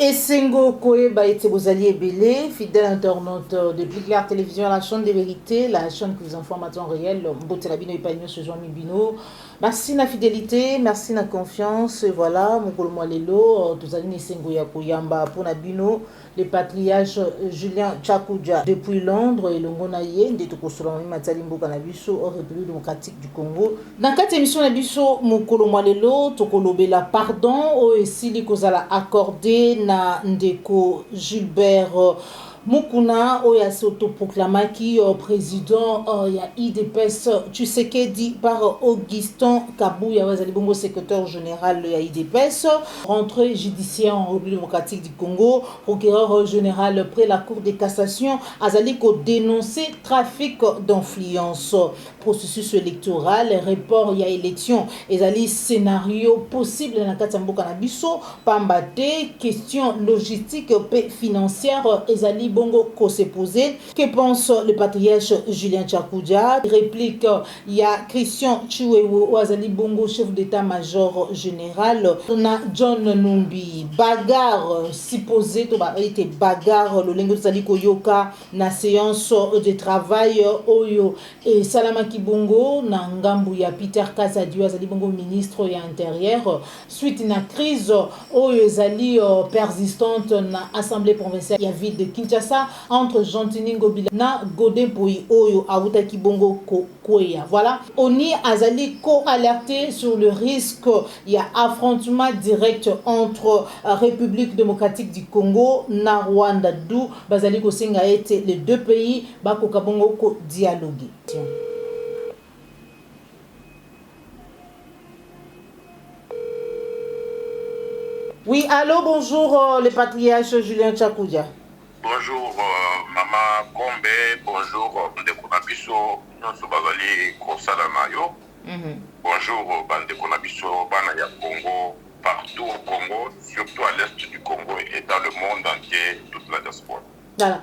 Esengo Koeba et Bozali Ebele, fidèle internaute de Bliclair Télévision, la chaîne de vérité, la chaîne qui vous informe à temps réel. Mbotelabino et Pagno se joint Mibino. Merci na fidélité, merci na confiance. Voilà, Mokolo Mwalelo, Tozali Esengo Yakoyamba pour Nabino, le patriarche Julien Tchakoudia depuis Londres et le Ngonaye, de Tokosolami Matalimbo Kanabiso, au République démocratique du Congo. Dans cette émission Nabiso, Mokolo Mwalelo, Tokolobela pardon, au Esili Kozala accordé na ndeko Gilbert Mukuna oya se autoproclamaki président ya IDPS Tshisekedi par Augustin Kabuya wazali bongo secrétaire général ya IDPS, rentrée judiciaire en République démocratique du Congo, procureur général près la Cour de cassation azali ko dénoncer trafic d'influence, processus électoral, report ya élection ezali scénario possible na katamboka na biso pambate question logistique et financière ezali bongo ko se poser. Que pense le patriarche Julien Tchakoudia? Réplique il y a Christian Chiwewe azali bongo chef d'état-major général na John Numbi. Bagarre supposé to ba été bagarre le lengo zali koyoka na séance de travail oyo et Salama Kibongo na ngambu ya Peter Kasadio azali bongo ministre ya intérieur suite na crise oyo ezali persistante na assemblée provinciale ya ville de Kinshasa entre Gentini Ngobila na Godin Boyi oyo avuta Kibongo Kweya. Voilà, Oni azali co-alerté sur le risque ya affrontement direct entre République démocratique du Congo na Rwanda, d'où bazali kosenga ete les deux pays bakoka bongo ko dialoguer. Oui, allô, bonjour, le patriarche Julien Tchakoudia. Bonjour, Maman Gombe, bonjour, Ndeko Nabiso, Nyonso Bazali Kosalama yo. Bonjour, Bandeko Nabiso, Bana ya Congo, partout au Congo, surtout à l'est du Congo et dans le monde entier, toute la diaspora. Voilà.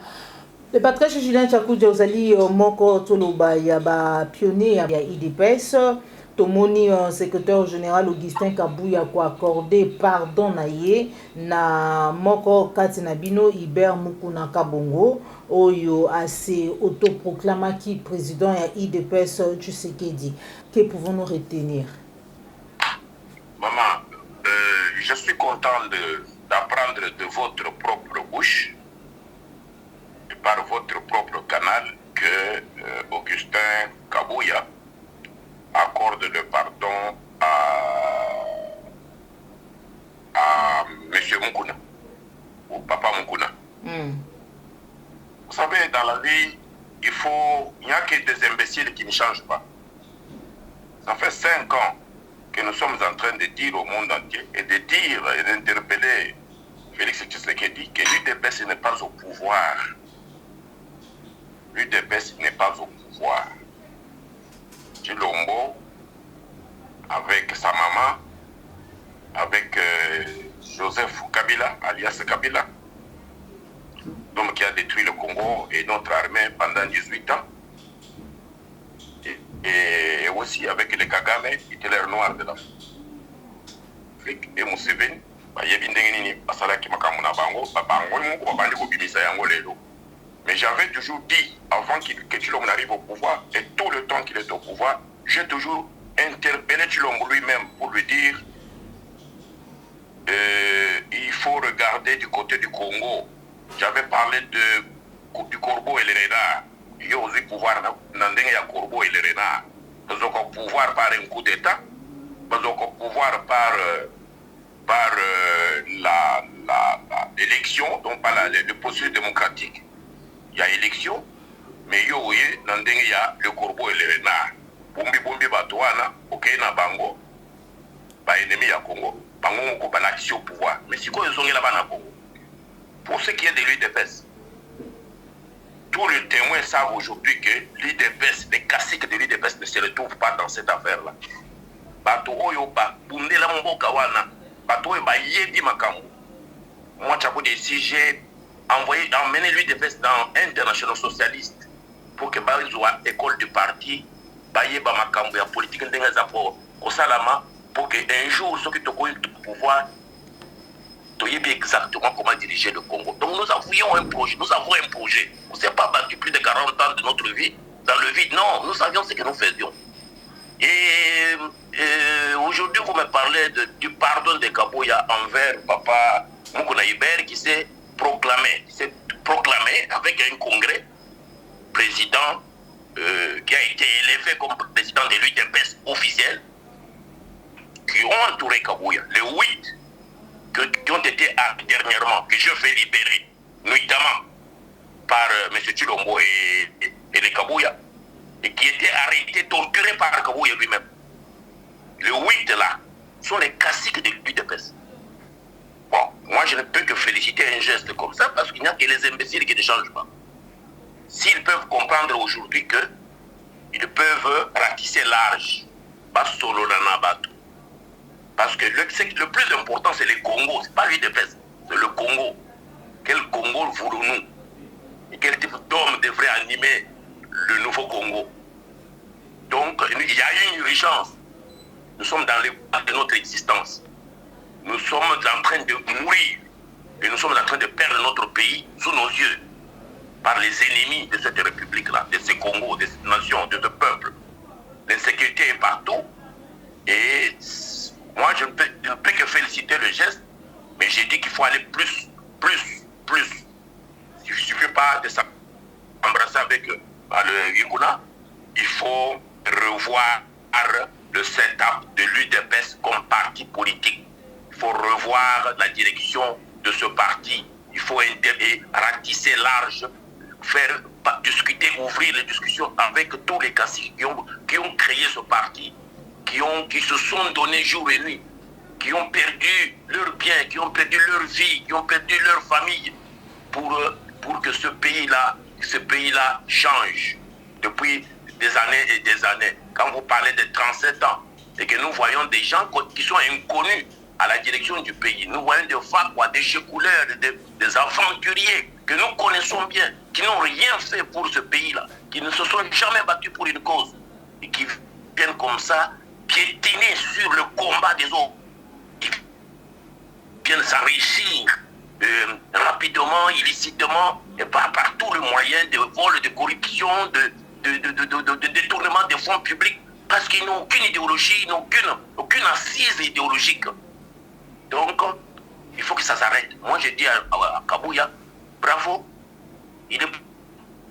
Le patriarche Julien Tchakoudia Ozali Moko Toloba ya ba pionnier ya IDPS. Tomoni secrétaire général Augustin Kabuya ko accordé pardon na ye na moko kati na bino Hubert Mukuna Kabongo oyo ase autoproclamaki président ya IDPS Tshisekedi. Que pouvons-nous retenir? Maman, je suis content d'apprendre de votre propre bouche, par votre propre canal, que Augustin Kabuya accorde le pardon à M. Mukuna, ou Papa Mukuna. Vous savez, dans la vie, il n'y a que des imbéciles qui ne changent pas. Ça fait 5 ans que nous sommes en train de dire au monde entier et de dire et d'interpeller Félix Tshisekedi que l'UDPS n'est pas au pouvoir. L'UDPS n'est pas au pouvoir. Chilombo, avec sa maman, avec Joseph Kabila, alias Kabila, l'homme qui a détruit le Congo et notre armée pendant 18 ans, et aussi avec les Kagame, Hitler noir de l'Afrique, et Museveni, mais j'avais toujours dit, avant que Chilombo n'arrive au pouvoir, et tout le temps qu'il est au pouvoir, j'ai toujours interpellé Chilombo lui-même pour lui dire il faut regarder du côté du Congo. J'avais parlé du corbeau et le renard. Il y a aussi pouvoir dans le corbeau et le renard. Nous avons pouvoir par un coup d'État, nous avons pouvoir par l'élection, donc par le processus démocratique. Il y a élection, mais il y a le corbeau et le renard. Bombi Batouana, ok, na Bango, ba ennemi ya Congo, Bango ko l'action au pouvoir. Mais si quoi ils sont là-bas na Congo. Pour ce qui est de l'UDPS, tous les témoins savent aujourd'hui que l'UDPS, les classiques de l'UDPS ne se retrouvent pas dans cette affaire-là. Bato oyo ba bundela mboka wana, bato oyo ba yedi makambo. Moi chapeau des sujets emmener l'UDPS dans International Socialiste pour que Bazoua école du parti baye ba makambo ya politique ndenga za pour Osalama pour que un jour ceux qui te au pouvoir Toyebi exactement comment diriger le Congo. Donc nous avions un projet. On ne s'est pas battu plus de 40 ans de notre vie dans le vide. Non, nous savions ce que nous faisions. Et aujourd'hui, vous me parlez du pardon de Kabuya envers Papa Mukuna Iber qui s'est proclamé avec un congrès président qui a été élevé comme président de l'UDPS officiel, qui ont entouré Kabuya. Les 8 qui ont été dernièrement, que je vais libérer, notamment par M. Chilombo et les Kabuya, et qui étaient arrêtés, torturés par Kabuya lui-même. Les 8 là sont les classiques de l'UDPS. Bon, moi je ne peux que féliciter un geste comme ça parce qu'il n'y a que les imbéciles qui ne changent pas. S'ils peuvent comprendre aujourd'hui qu'ils peuvent ratisser large, pas solo dans Nabato. Parce que le plus important, c'est le Congo. Ce n'est pas l'UDPS, c'est le Congo. Quel Congo voulons-nous? Et quel type d'homme devrait animer le nouveau Congo? Donc, il y a une urgence. Nous sommes dans les bas de notre existence. Nous sommes en train de mourir. Et nous sommes en train de perdre notre pays sous nos yeux. Par les ennemis de cette république-là, de ce Congo, de cette nation, de ce peuple. L'insécurité est partout. Et moi, je ne peux que féliciter le geste, mais j'ai dit qu'il faut aller plus. Il ne suffit pas de s'embrasser avec le Yukuna. Il faut revoir le setup de l'UDPS comme parti politique. Il faut revoir la direction de ce parti. Il faut ratisser large, faire discuter, ouvrir les discussions avec tous les caciques qui ont créé ce parti. Qui se sont donnés jour et nuit, qui ont perdu leurs biens, qui ont perdu leur vie, qui ont perdu leur famille, pour que ce pays-là change depuis des années et des années. Quand vous parlez de 37 ans, et que nous voyons des gens qui sont inconnus à la direction du pays, nous voyons des Fakwa, des Checouleurs, des aventuriers que nous connaissons bien, qui n'ont rien fait pour ce pays-là, qui ne se sont jamais battus pour une cause, et qui viennent comme ça piétiner sur le combat des autres, qui viennent s'enrichir rapidement, illicitement, et par tous les moyens de vol, de corruption, de détournement des fonds publics, parce qu'ils n'ont aucune idéologie, ils n'ont aucune assise idéologique. Donc, il faut que ça s'arrête. Moi, je dis à Kabuya, bravo, il est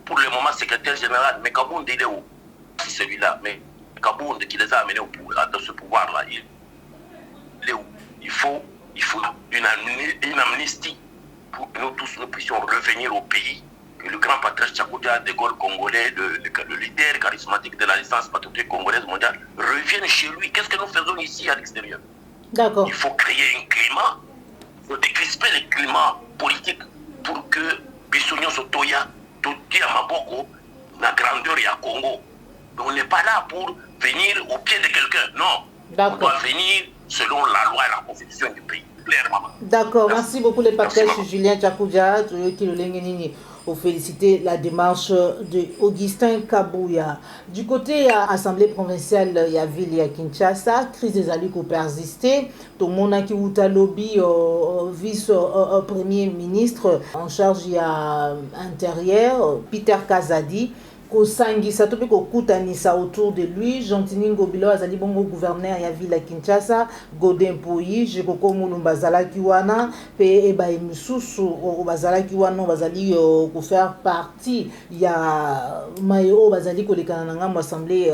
pour le moment secrétaire général, mais Kabound, il est où? C'est celui-là, mais Kabound qui les a amenés dans ce pouvoir-là, il est où? Il faut une amnistie pour que nous tous nous puissions revenir au pays. Que le grand patriarche Tchakoudia de Gaulle congolais, le leader charismatique de la licence patriotique congolaise mondiale, revienne chez lui. Qu'est-ce que nous faisons ici à l'extérieur? D'accord. Il faut créer un climat, il faut décrisper le climat politique pour que Bissonio Sotoya, Toti Amaboko, la grandeur et à Congo. On n'est pas là pour venir au pied de quelqu'un, non. On doit venir selon la loi et la constitution du pays, clairement. D'accord, merci beaucoup le partage Julien Tchakoudia, qui le Lengenini. Pour féliciter la démarche de Augustin Kabuya. Du côté Assemblée provinciale, il y a ville à Kinshasa, crise des alus qui persisté. Tout le monde qui a lobby vice-premier ministre en charge il y a intérieur, Peter Kazadi. Kosangisa tope kokutanisa autour de lui Gentini Ngobilo azali bongo gouverneur ya ville ya Kinshasa Godin Poyi Jekoko Mulumba bazalaki wana pe eba misusu bazalaki wana bazali ko faire partie ya mayo bazali kolekana na ngambo assemblée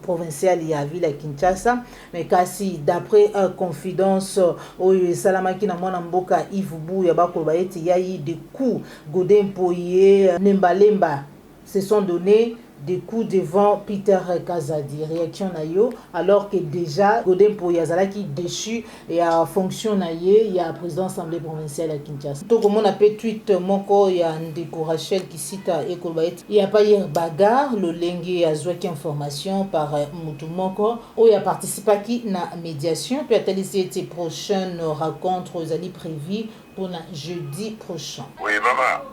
provinciale ya ville ya Kinshasa mais kasi d'après confidence oyo salamaki na mwana mboka Yves Buya bakoba eti yayi de coups Godin Poyi Nembalemba se sont donnés des coups devant Peter Kazadi. Réaction nayo, alors que déjà, Godin Poyazala qui déchu et à fonction naye, il y a président assemblée provinciale à Kinshasa. Tout comme on appelle tweet, moko, il y a Ndeko Rachel qui cite à Ekobaet. Il y a pas hier bagarre, le lengue a joué information par Moutou Moko, où il a participé qui na médiation, puis a télé cette prochaine rencontre aux alliés prévus pour jeudi prochain. Oui, maman,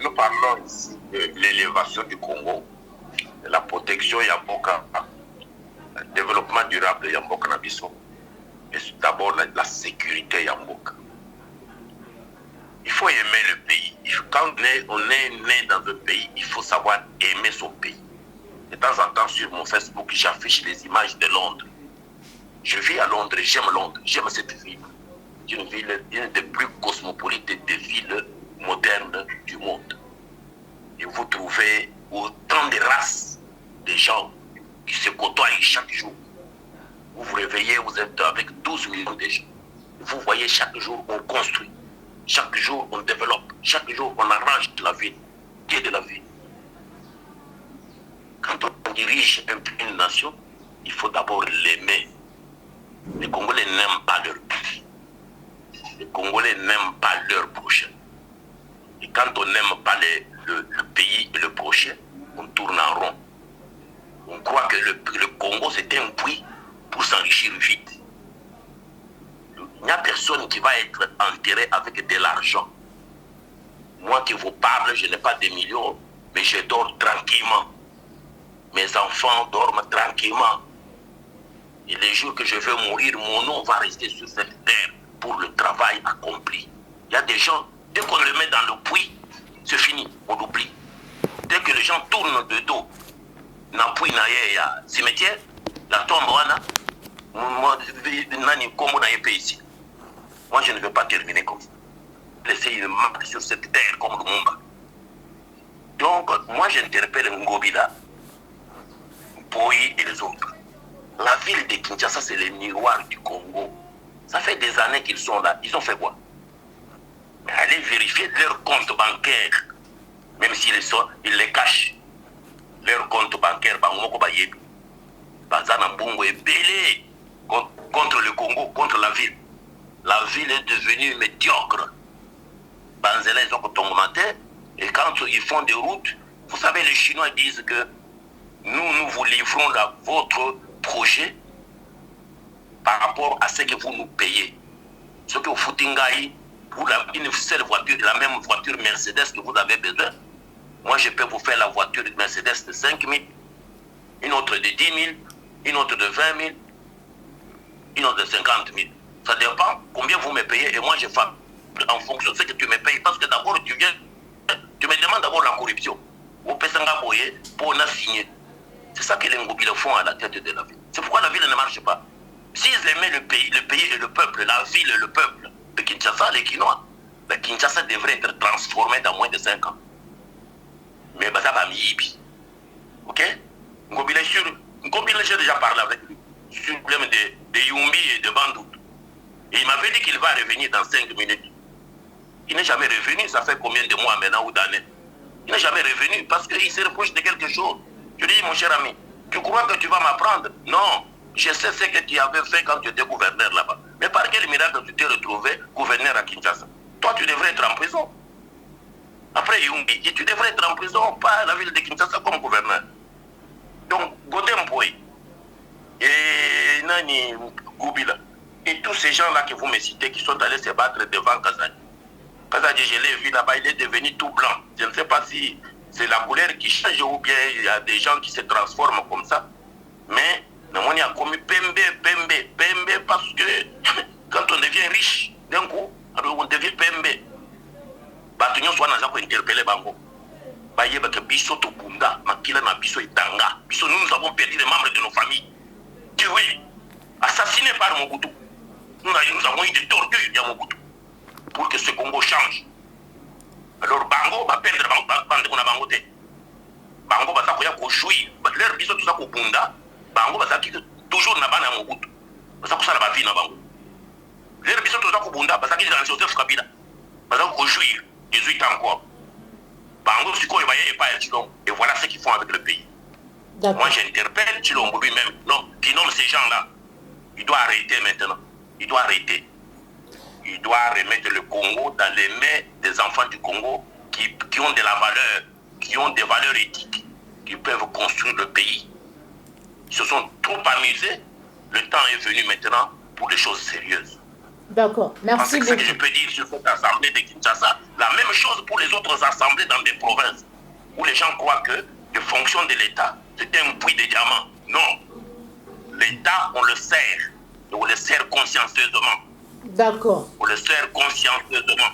nous parlons ici de l'élévation du Congo, de la protection Yamboka, le développement durable de Yamboka Nabiso, et d'abord la sécurité Yamboka. Il faut aimer le pays. Quand on est né dans un pays, il faut savoir aimer son pays. De temps en temps, sur mon Facebook, j'affiche les images de Londres. Je vis à Londres, j'aime cette ville. C'est une des plus cosmopolites des villes modernes du monde. Et vous trouvez autant de races de gens qui se côtoient chaque jour. Vous vous réveillez, vous êtes avec 12 millions de gens. Vous voyez, chaque jour, on construit. Chaque jour, on développe. Chaque jour, on arrange la ville. Qui est de la ville. Quand on dirige une nation, il faut d'abord l'aimer. Les Congolais n'aiment pas leur pays. Les Congolais n'aiment pas leur prochain. Et quand on n'aime pas le pays et le prochain, on tourne en rond. On croit que le Congo, c'est un puits pour s'enrichir vite. Il n'y a personne qui va être enterré avec de l'argent. Moi qui vous parle, je n'ai pas de millions, mais je dors tranquillement. Mes enfants dorment tranquillement. Et les jours que je veux mourir, mon nom va rester sur cette terre pour le travail accompli. Il y a des gens, dès qu'on le met dans le puits, c'est fini, on l'oublie. Dès que les gens tournent de dos, dans le puits, il y a cimetière, la tombe, moi, je ne veux pas terminer comme ça. Laisser une marque sur cette terre comme le Mumba. Donc, moi, j'interpelle Ngobila, Boyi et les autres. La ville de Kinshasa, c'est le miroir du Congo. Ça fait des années qu'ils sont là. Ils ont fait quoi? Mais allez vérifier leur compte bancaire. Même s'ils les cachent. Leur compte bancaire, Bazana-Mbungo est belé contre le Congo, contre la ville. La ville est devenue médiocre. Banzela, ils ont augmenté. Et quand ils font des routes, vous savez, les Chinois disent que nous vous livrons votre projet par rapport à ce que vous nous payez. Ce que vous foutez pour une seule voiture, la même voiture Mercedes que vous avez besoin, moi je peux vous faire la voiture Mercedes de 5 000, une autre de 10 000, une autre de 20 000, une autre de 50 000. Ça dépend combien vous me payez et moi je fais en fonction de ce que tu me payes. Parce que d'abord tu me demandes d'abord la corruption. Vous payez pour signer. C'est ça que les Ngobila font à la tête de la ville. C'est pourquoi la ville ne marche pas. S'ils aimaient le pays et le peuple, la ville et le peuple de Kinshasa, les Kinois, la Kinshasa devrait être transformée dans moins de 5 ans. Mais ça va miyibi. Ok? Ngobila, j'ai déjà parlé avec lui sur le problème de Yumbi et de Bandou. Et il m'avait dit qu'il va revenir dans 5 minutes. Il n'est jamais revenu, ça fait combien de mois maintenant ou d'années? Il n'est jamais revenu parce qu'il se reproche de quelque chose. Je lui dis, mon cher ami, tu crois que tu vas m'apprendre? Non, je sais ce que tu avais fait quand tu étais gouverneur là-bas. Mais par quel miracle tu t'es retrouvé gouverneur à Kinshasa? Toi, tu devrais être en prison. Après Yumbi, tu devrais être en prison, pas à la ville de Kinshasa comme gouverneur. Donc, Godem Boy et Nani Goubila, et tous ces gens-là que vous me citez qui sont allés se battre devant Kazadi. Kazadi, je l'ai vu là-bas, il est devenu tout blanc. Je ne sais pas si c'est la couleur qui change ou bien il y a des gens qui se transforment comme ça. Mais on a commis Pembe parce que quand on devient riche, d'un coup, alors on devient Pembe. Batunyo soit n'a pas interpellé Bango. Baye baka biso to bunda, makila na biso itanga. Biso nous avons perdu les membres de nos familles. Tués, assassinés par Mobutu. Nous avons eu des tortures à Mobutu pour que ce Congo change. Alors Bango va perdre Bango. Bango va s'appuyer pour jouir. Leur biso tout ça pour bunda. Bango va s'appuyer toujours na bana Mobutu. Va s'appuyer na vie na Bango. Leur biso tout ça pour bunda. Va s'appuyer dans Joseph Kabila. Va s'appuyer jouir. 18 ans encore. Bango Siko et pas Chilombo. Et voilà ce qu'ils font avec le pays. Moi j'interpelle Chilombo lui-même. Non, qui nomme ces gens-là. Il doit arrêter maintenant. Il doit arrêter. Il doit remettre le Congo dans les mains des enfants du Congo qui ont de la valeur, qui ont des valeurs éthiques, qui peuvent construire le pays. Ils se sont trop amusés. Le temps est venu maintenant pour des choses sérieuses. D'accord, merci beaucoup. C'est ce que je peux dire sur cette assemblée de Kinshasa. La même chose pour les autres assemblées dans des provinces, où les gens croient que les fonctions de l'État, c'est un puits de diamants. Non. L'État, on le sert. Et on le sert consciencieusement. D'accord. On le sert consciencieusement.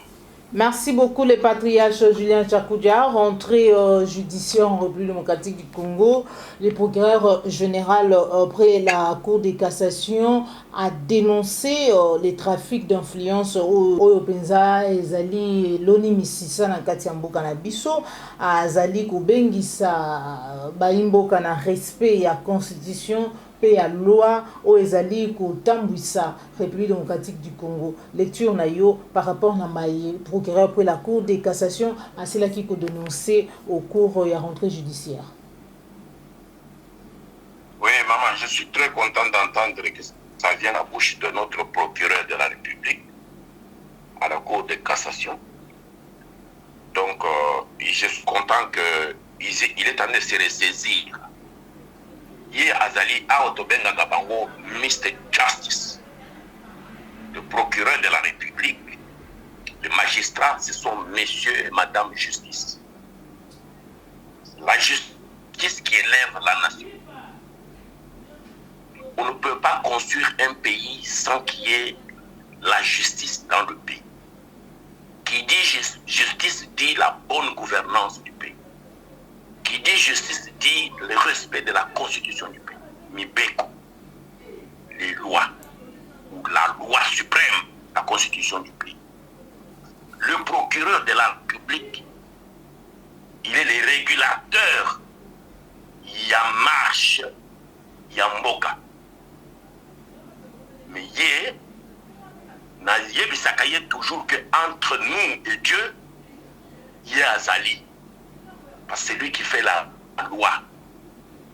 Merci beaucoup le patriarche Julien Tchakoudia, rentré judiciaire en République démocratique du Congo. Le procureur général auprès de la Cour de cassation a dénoncé les trafics d'influence au Penza ezali loni misisa na kati ya mboka na biso azali kobengisa baimboka na respect ya constitution pe ya loi o ezali kotambwisa République démocratique du Congo. Lecture na yo par rapport na maye procureur pour la Cour de cassation a cela qui ko dénoncer au cours ya rentrée judiciaire. Oui, maman, je suis très content d'entendre que ça vient à la bouche de notre procureur de la République à la Cour de cassation. Donc, je suis content qu'il est en train de se ressaisir. Il Azali Aotobenga Gabango, Mr. Justice, le procureur de la République, les magistrats, ce sont messieurs et madame justice. La justice qui élève la nation. On ne peut pas construire un pays sans qu'il y ait la justice dans le pays. Qui dit justice dit la bonne gouvernance du pays. Qui dit justice dit le respect de la constitution du pays. Mibeko, les lois, ou la loi suprême, la constitution du pays. Le procureur de la République, il est le régulateur. Il y a marche, il y a mboka. Mais il y a toujours que entre nous et Dieu, il y a Azali. Parce que c'est lui qui fait la loi.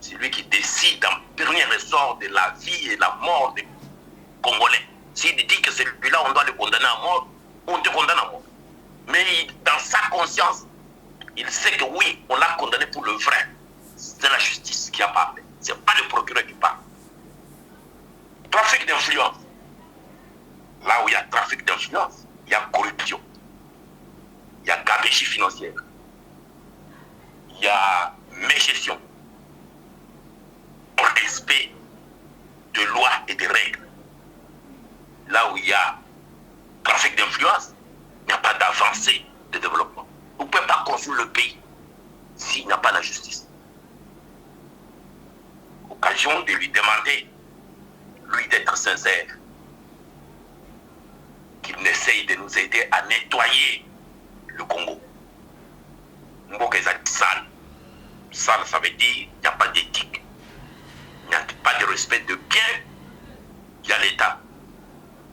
C'est lui qui décide en dernier ressort de la vie et la mort des Congolais. S'il dit que celui-là, on doit le condamner à mort, on te condamne à mort. Mais dans sa conscience, il sait que oui, on l'a condamné pour le vrai. C'est la justice qui a parlé. Ce n'est pas le procureur qui parle. Trafic d'influence. Là où il y a trafic d'influence, il y a corruption. Il y a gabegie financière. Il y a mégestion. Respect de lois et de règles. Là où il y a trafic d'influence, il n'y a pas d'avancée de développement. Vous ne pouvez pas construire le pays s'il n'y a pas la justice. Occasion de lui demander, lui, d'être sincère, qu'il essaye de nous aider à nettoyer le Congo. Mboka est sale. Sale, ça veut dire qu'il n'y a pas d'éthique. Il n'y a pas de respect de bien. Il y a l'État.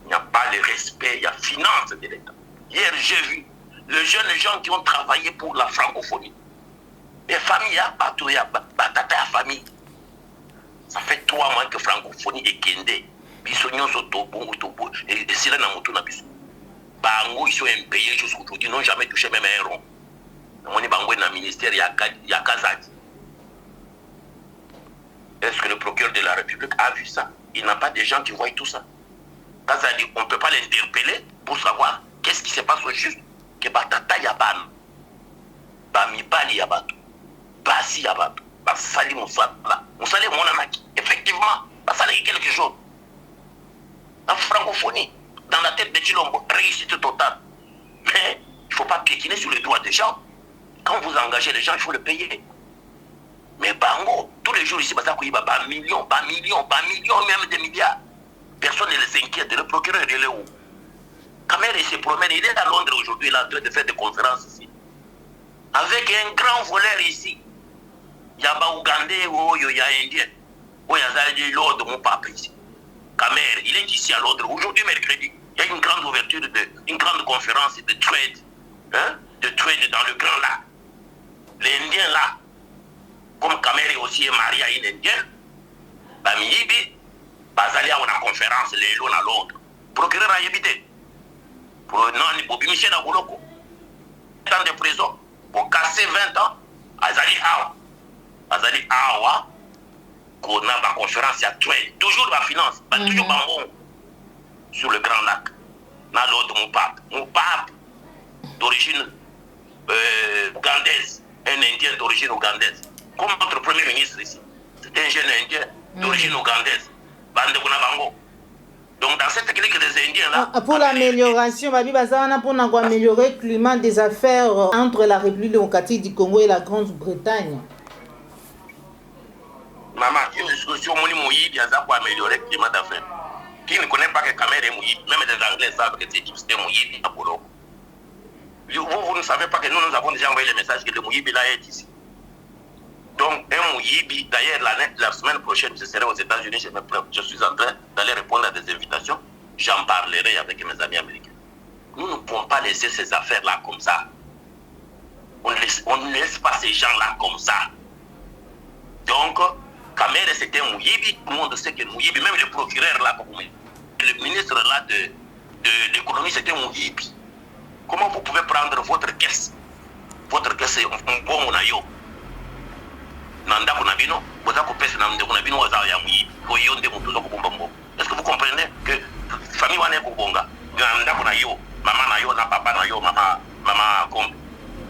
Il n'y a pas de respect, il y a finance de l'État. Hier, j'ai vu les jeunes gens qui ont travaillé pour la francophonie. Les familles, batata famille. Ça fait 3 mois que francophonie est kendé. Bisognon sotobo, et c'est là dans mon biso. Bango, ils sont impayés jusqu'aujourd'hui, ils n'ont jamais touché même un rond. On est bango dans le ministère, il y a Kazadi. Est-ce que le procureur de la République a vu ça? Il n'a pas de gens qui voient tout ça. Kazadi, on ne peut pas l'interpeller pour savoir qu'est-ce qui se passe au juste. Que batata yaban, bamibali yabato, basi yabato, basali moussala, moussali monanaki. Effectivement, basali quelque chose. La francophonie, dans la tête de Chilombo, réussite totale. Mais il ne faut pas piétiner sur les droits des gens. Quand vous engagez les gens, il faut le payer. Mais Bango, tous les jours ici, millions, même des milliards. Personne ne les inquiète. Le procureur, il est où? Kamer, il se promène, il est à Londres aujourd'hui, il est en train de faire des conférences ici. Avec un grand voleur ici. Il y a un Ougandais, il y a un Indien. Il y a l'ordre de mon papa ici. Kamer, il est ici à Londres. Aujourd'hui, mercredi, il y a une grande ouverture, une grande conférence de trade. De trade dans le Grand Lac. L'Indien là, comme Kamer aussi est marié à une Indienne, Bamiyibi, Bazali a une conférence, les l'un à l'autre. Procureur a évité. Pour non, Bobi Michel à Goloko. Dans des prisons, pour casser 20 ans, Azali Awa, qu'on a ma conférence, il y a trade. Toujours la finance, toujours Bango, sur le Grand Lac. Dans l'autre, mon pape, d'origine ougandaise, un Indien d'origine ougandaise. Comme notre premier ministre ici, c'est un jeune Indien d'origine ougandaise. Bande Bango. Donc dans cette clique des Indiens là... Pour l'amélioration, pour améliorer le climat des affaires entre la République démocratique du Congo et la Grande-Bretagne. Maman, il y a une discussion pour améliorer le climat d'affaires. Qui ne connaît pas que Cameroun est mouillé, même les Anglais savent que c'est mouillé à Polo. Vous ne savez pas que nous avons déjà envoyé le message que le Mouyibi là est ici. Donc, un Mouyibi, d'ailleurs, la semaine prochaine, je serai aux États-Unis, je suis en train d'aller répondre à des invitations. J'en parlerai avec mes amis américains. Nous ne pouvons pas laisser ces affaires-là comme ça. On ne laisse pas ces gens-là comme ça. Donc, Kamere, c'était un Mouyibi. Tout le monde sait que Mouyibi, même le procureur là, le ministre là de l'économie, c'était un Mouyibi. Comment vous pouvez prendre votre caisse? Votre caisse est un bon monayo. Est-ce que vous comprenez que famille wane kubonga nganda kuna yo mama na yo na papa na yo mama kombe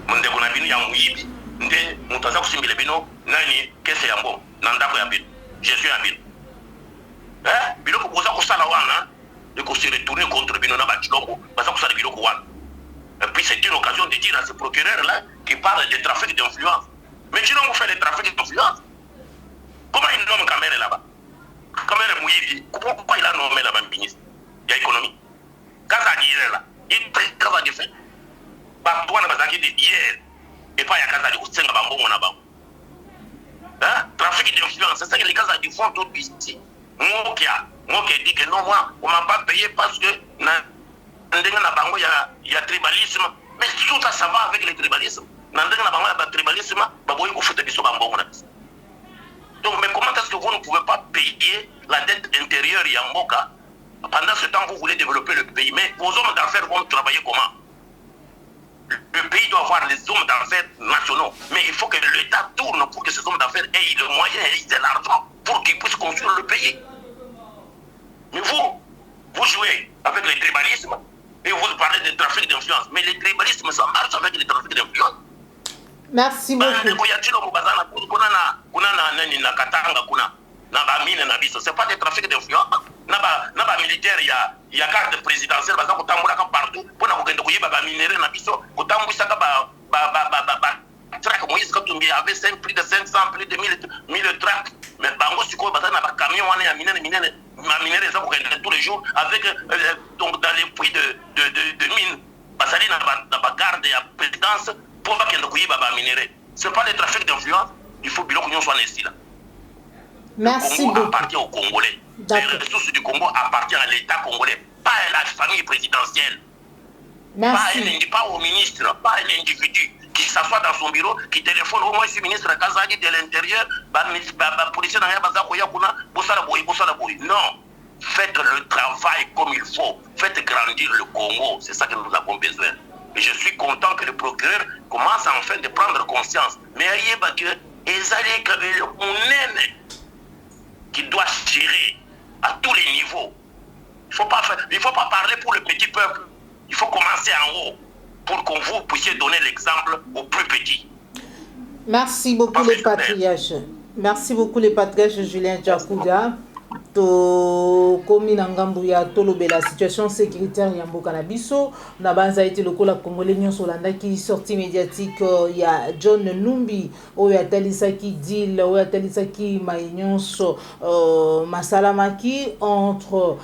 munde kuna bino ya muyibi nde mutaza kusimbile bino nani kese ya mbongo na ndako ya bino gestion ya bino bino ko boza kusala wana de ko se retourner contre bino na batilombo baza kusala bino ko wana. Et puis c'est une occasion de dire à ce procureur là qui parle de trafic d'influence. Mais qui l'ont fait le trafic d'influence? Comment il nomme Kamere là-bas? Kamere Mouyibi, pourquoi il a nommé là-bas ministre de l'économie? Kaza dire là, il est Kaza de fait. Toi, on a dit hier, et pas il y a Kaza de Oussenga Bambo, on a Bambo. Trafic d'influence, c'est ça que les Kaza du font tout ici. Moi qui dit que non, moi, on ne m'a pas payé parce que il y a tribalisme. Mais tout ça, ça va avec le tribalisme. Il y a tribalisme, donc, mais comment est-ce que vous ne pouvez pas payer la dette intérieure Yamboka? Pendant ce temps, vous voulez développer le pays. Mais vos hommes d'affaires vont travailler comment? Le pays doit avoir les hommes d'affaires nationaux. Mais il faut que l'État tourne pour que ces hommes d'affaires aient le moyen et l'argent pour qu'ils puissent construire le pays. Mais vous jouez avec le tribalisme et vous parlez de trafic d'influence. Mais le tribalisme, ça marche avec le trafic d'influence. Merci beaucoup. C'est pas des trafics d'influence. Naba militaire, il y a carte présidentielle, partout. Pour il y avait plus de 500, plus de 1000 tracts. Mais Bango Suko, un camion, tous les jours, avec donc dans les puits de mines. Basali n'a pas garde et présidence pour pas qu'il ne couille baba minéré. Ce n'est pas le trafic d'influence, il faut que nous soyons ici là. Merci le Congo beaucoup. appartient aux Congolais. Les ressources du Congo appartiennent à l'État congolais, pas à la famille présidentielle. Merci. Pas au ministre, pas à un individu qui s'assoit dans son bureau, qui téléphone au moins ce ministre Kazadi de l'Intérieur, policier dans non. Faites le travail comme il faut. Faites grandir le Congo. C'est ça que nous avons besoin. Et je suis content que le procureur commence enfin de prendre conscience. Mais il y a qui doit gérer à tous les niveaux. Il ne faut pas parler pour le petit peuple. Il faut commencer en haut pour que vous puissiez donner l'exemple aux plus petits. Merci beaucoup les patriarches. Merci beaucoup les patriarches Julien Djakoudia. To komi na ngambu ya tolobe la situation sécuritaire ya mboka na biso na banza été lokola congolais nyonso landaki sortie médiatique ya John Numbi oyo atalisaki deal oyo atalisaki maïnyonso masalamaki entre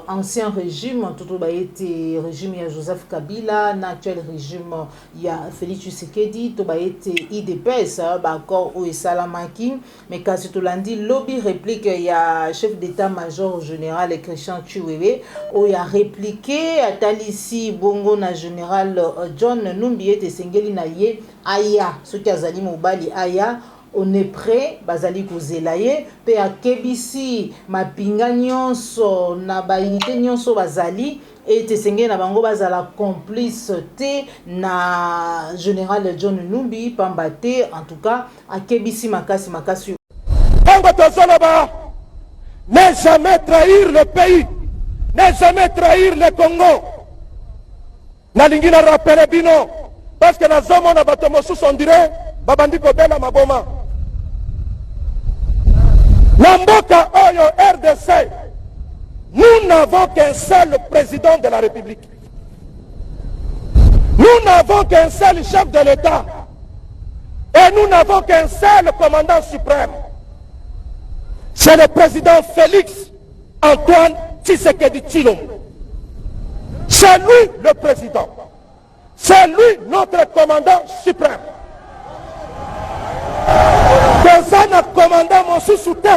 ancien régime tout ba été régime ya Joseph Kabila na actuel régime ya Félix Tshisekedi to ba été IDPS ba accord oyo salamaki mais kasi to landi lobby réplique ya chef d'état-major général Christian Chiwewe où a répliqué à Talissi Bongo na général John Numbi et Sengeli na ye aya ce qui a zali mobali aya on est prêt bazali kozelaye pe a kebisi mapinga nyonso na ba unité nyonso bazali et Sengeli na bango bazala complice te na général John Numbi pambate en tout cas a kebisi makasi Tango tozoloba ne jamais trahir le pays, ne jamais trahir le Congo. Nalingi na rappele bino, parce que na zomo na bato mosusu on dirait babandi kobela maboma. Na mboka oyo RDC, nous nous n'avons qu'un seul président de la République. Nous n'avons qu'un seul chef de l'État. Et nous n'avons qu'un seul commandant suprême. C'est le président Félix Antoine Tshisekedi Tshilombo. C'est lui le président. C'est lui notre commandant suprême. Toza na commandant mosusu te.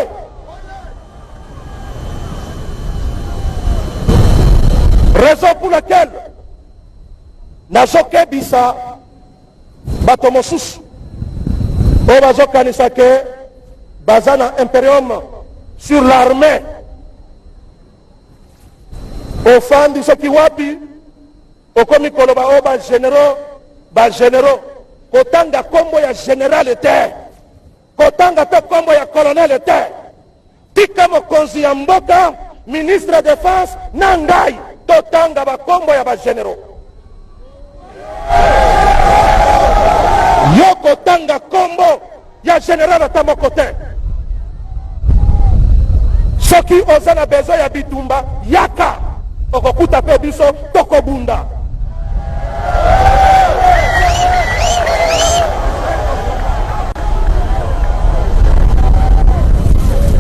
Raison pour laquelle nazokebisa bato mosusu oyo bazokanisa ke baza na impérium sur l'armée ofandi soki wapi okomi koloba oyo bagénéraux kotanga kombo ya général te, kotanga te kombo ya colonel te. Tika mokonzi ya mboka, ministre de défense na ngai totanga bakombo ya bagénéraux. Yo kotanga kombo ya général ata moko te. Soki oza na besoin ya bitumba yaka okokuta pe biso tokobunda.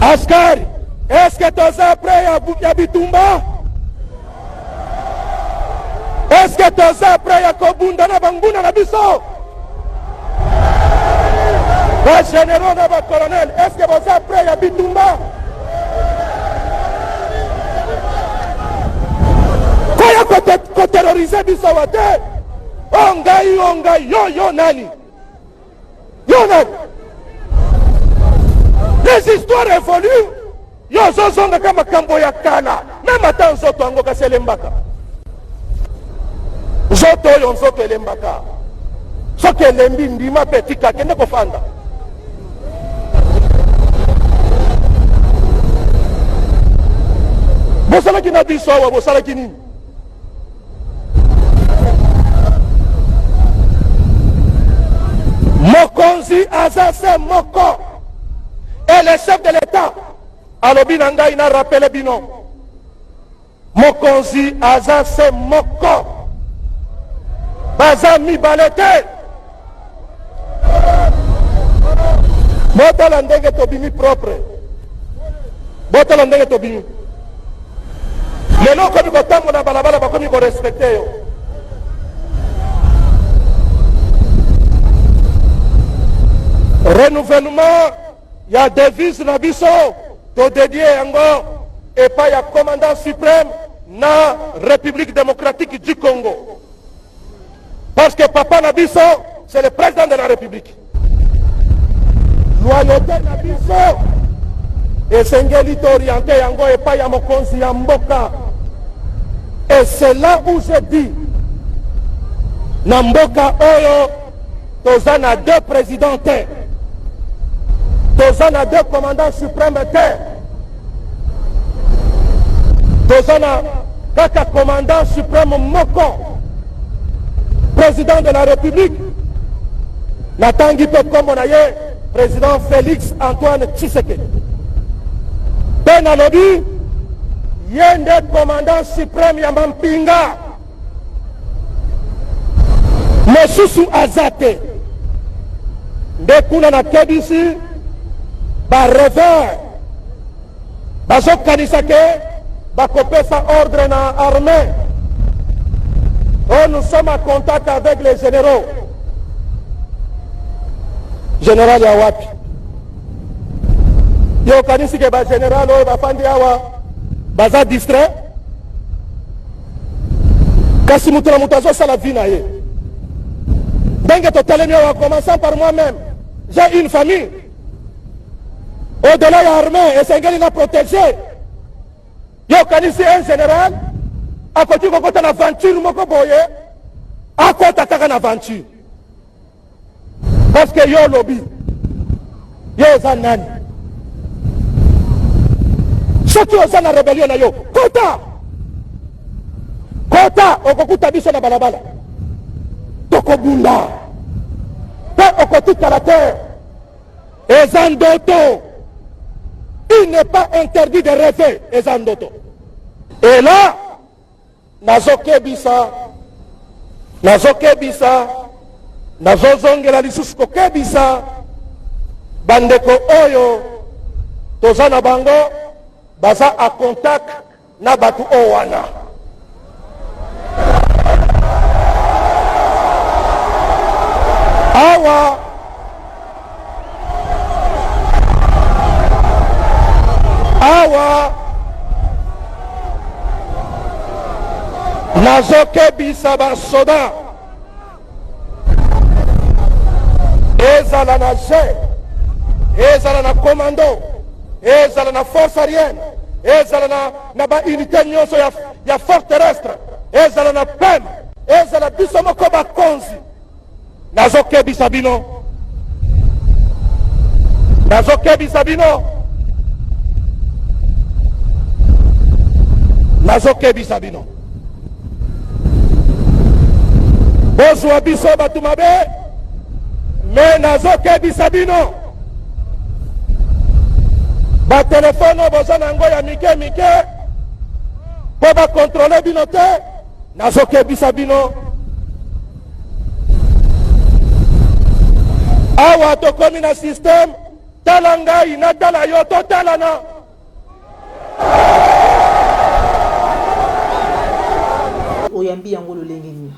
Askari, est-ce que toza prêt ya bitumba? Est-ce que toza prêt ya kobunda na banguna na biso? Ba généraux na ba colonel, est-ce que boza prêt ya bitumba? Koya koterroriser biso wate. Ongai, yo nani? Yo nani? Les histoires évoluent. Yo zozonga kama kambo ya kala. Même ata nzoto ango kasele mbaka. Nzoto yo nzoto elembaka. Soki elembi ndima petika kende kofanda. Bosalaki na biso awa bosalaki nini? Mokonzi azase moko. Et le chef de l'État, alobi nanga ina rappelé bino. Mokonzi azase moko. Baza mibalete. Botala ndenge tobimi propre. Botala ndenge tobimi. Lelo komi kotambo na balabala bakomi ko respecte yo. Renouvellement, il y a devise na biso to dédié yango et pas ya commandant suprême na République démocratique du Congo. Parce que papa na biso, c'est le président de la République. Loyauté na biso et sengeli to orienté yango et pas ya mokonzi ya mboka. Et c'est là où je dis na mboka oyo toza na deux présidents te. Toza na deux commandants suprêmes te. Toza na kaka commandant suprême moko. Président de la République. Natangi pe kombo na ye président Félix Antoine Tshisekedi. Pe nalobi yende commandant suprême ya mampinga. Mosusu azate. Nde kuna na kebisi ba revers bazokanisa ke bakopesa ordre na armée. Oh, nous sommes en contact avec les généraux. Général ya wapi? Yo kanisi ke ba général oyo bafandi awa baza distrait. Kasi mutu na mutu azosala vie na ye. Ndenge totalemi awa, en commençant par moi-même. J'ai une famille. Au-delà de l'armée, et c'est la protéger. Yo kanisi un général, à côté de une aventure, moko boye, à côté de une aventure. Parce que yo lobby, yo zanani. Ceux qui ont la rébellion na yo, kota, okokuta biso na balabala. Tokobunda. Pe okotika la terre. Ezandoto. Il n'est pas interdit de rêver, Ezandoto. Et là, nazokebisa, nazozongela lisusu kokebisa bandeko oyo toza na bango baza a contact na batu owana. Awa nazokebisa basoda ezala na G, ezala na commando, ezala na force aérienne, ezala na ba unité nyonso ya force terrestre, ezala na PEM, ezala biso moko bakonzi. Nazokebisa bino, nazokebisa bino, nazokebisa bino. Bozwa biso batu mabe, me nazokebisa bino. Ba telefono boza nango ya mike mike po ba kontrole bino te, nazokebisa bino. Awa tokomi na système tala ngai na tala yo totalana. Oyambi yango lolenge ni.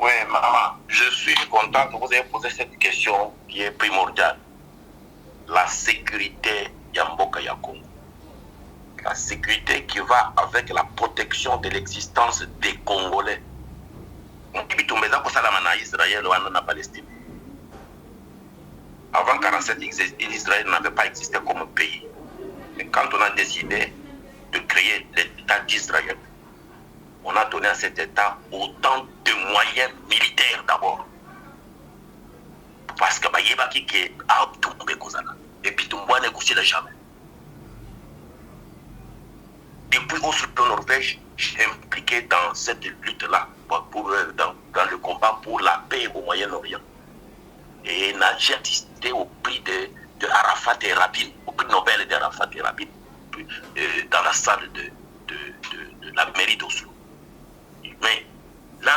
Oui, maman, je suis content que vous ayez posé cette question qui est primordiale. La sécurité Yamboka Yakongo. La sécurité qui va avec la protection de l'existence des Congolais. Israël ou en Palestine. Avant 1947, Israël n'avait pas existé comme pays. Mais quand on a décidé de créer l'État d'Israël, on a donné à cet État autant de moyens militaires d'abord. Parce que et puis tout le monde négocié jamais. Depuis au Soudan Norvège, j'ai impliqué dans cette lutte-là, dans le combat pour la paix au Moyen-Orient. Et j'ai assisté au prix de Arafat et Rabin, au prix Nobel d'Arafat et Rabin, dans la salle de la mairie d'Oslo. Mais là,